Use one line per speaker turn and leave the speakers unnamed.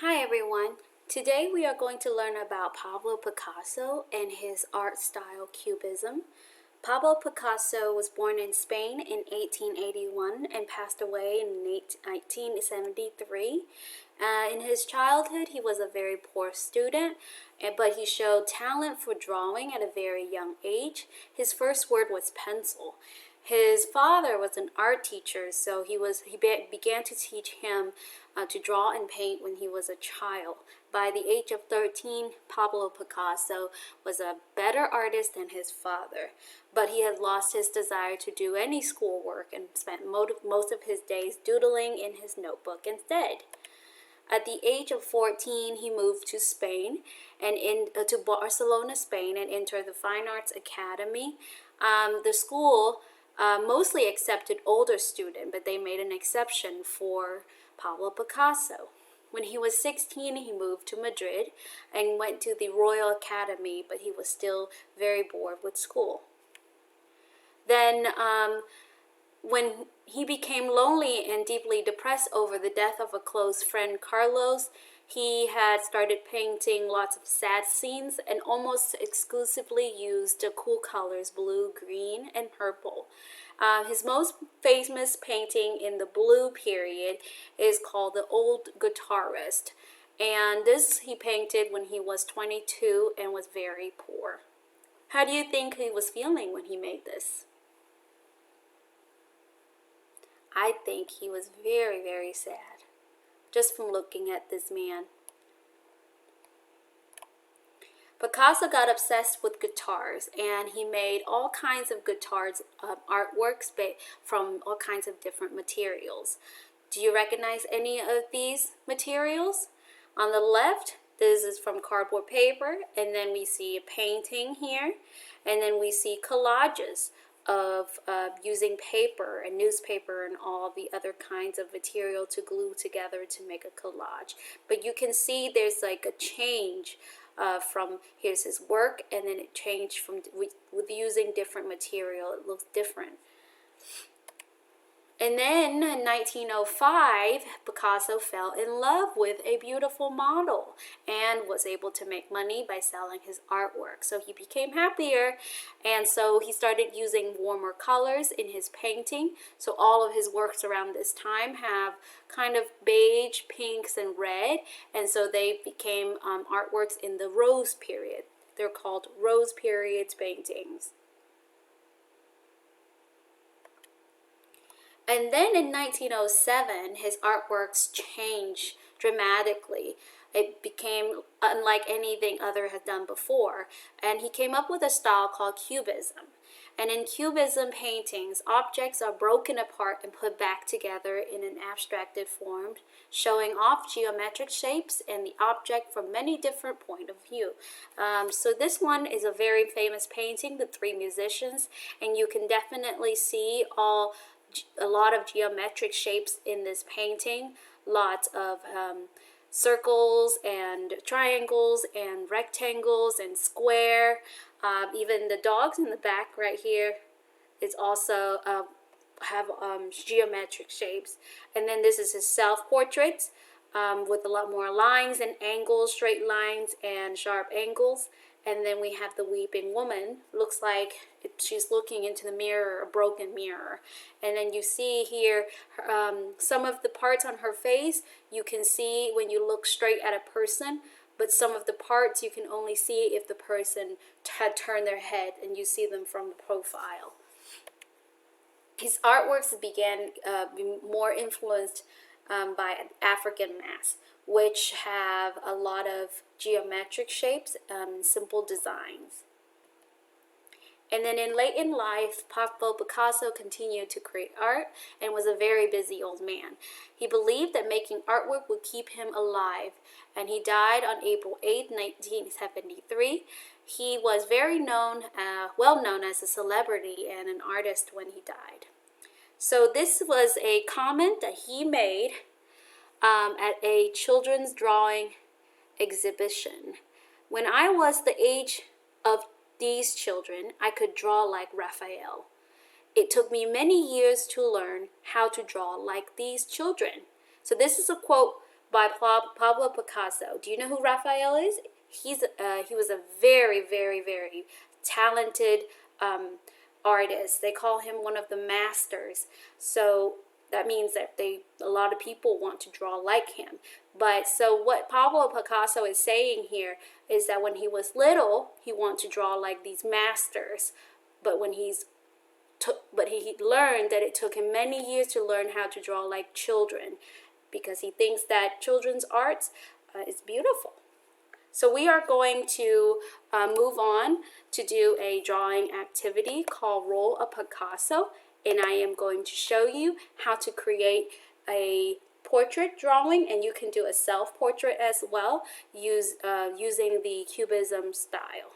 Hi everyone. Today we are going to learn about Pablo Picasso and his art style Cubism. Pablo Picasso was born in Spain in 1881 and passed away in 1973. In his childhood, he was a very poor student, but he showed talent for drawing at a very young age. His first word was pencil. His father was an art teacher, so he began to teach him to draw and paint when he was a child. By the age of 13, Pablo Picasso was a better artist than his father, but he had lost his desire to do any schoolwork and spent most of his days doodling in his notebook instead. At the age of 14, he moved to Spain and to Barcelona, Spain, and entered the Fine Arts Academy. The school mostly accepted older students, but they made an exception for Pablo Picasso. When he was 16, he moved to Madrid and went to the Royal Academy, but he was still very bored with school. Then, when he became lonely and deeply depressed over the death of a close friend, Carlos, he had started painting lots of sad scenes and almost exclusively used the cool colors blue, green, and purple. His most famous painting in the blue period is called The Old Guitarist. And this he painted when he was 22 and was very poor. How do you think he was feeling when he made this? I think he was very, very sad, just from looking at this man. Picasso got obsessed with guitars, and he made all kinds of guitars artworks from all kinds of different materials. Do you recognize any of these materials? On the left, this is from cardboard paper, and then we see a painting here, and then we see collages of using paper and newspaper and all the other kinds of material to glue together to make a collage. But you can see there's like a change from here's his work, and then it changed from with using different material. It looks different. And then in 1905, Picasso fell in love with a beautiful model and was able to make money by selling his artwork. So he became happier, and so he started using warmer colors in his painting. So all of his works around this time have kind of beige, pinks, and red, and so they became artworks in the Rose period. They're called Rose period paintings. And then in 1907, his artworks changed dramatically. It became unlike anything other had done before. And he came up with a style called Cubism. And in Cubism paintings, objects are broken apart and put back together in an abstracted form, showing off geometric shapes and the object from many different points of view. So this one is a very famous painting, The Three Musicians, and you can definitely see a lot of geometric shapes in this painting, lots of circles and triangles and rectangles and square. Even the dogs in the back right here is also have geometric shapes. And then this is his self-portrait with a lot more lines and angles, straight lines and sharp angles. And then we have the weeping woman. Looks like she's looking into the mirror, a broken mirror. And then you see here some of the parts on her face you can see when you look straight at a person, but some of the parts you can only see if the person had turned their head and you see them from the profile. His artworks began being more influenced by African masks, which have a lot of geometric shapes and simple designs. And then late in life, Pablo Picasso continued to create art and was a very busy old man. He believed that making artwork would keep him alive, and he died on April 8, 1973. He was very well known as a celebrity and an artist when he died. So this was a comment that he made at a children's drawing exhibition. When I was the age of these children, I could draw like Raphael. It took me many years to learn how to draw like these children. So this is a quote by Pablo Picasso. Do you know who Raphael is? He was a very, very, very talented artist. They call him one of the masters. So that means that a lot of people want to draw like him. But so what Pablo Picasso is saying here is that when he was little, he wanted to draw like these masters, but when he learned that it took him many years to learn how to draw like children, because he thinks that children's art is beautiful. So we are going to move on to do a drawing activity called Roll a Picasso, and I am going to show you how to create a portrait drawing, and you can do a self-portrait as well using the Cubism style.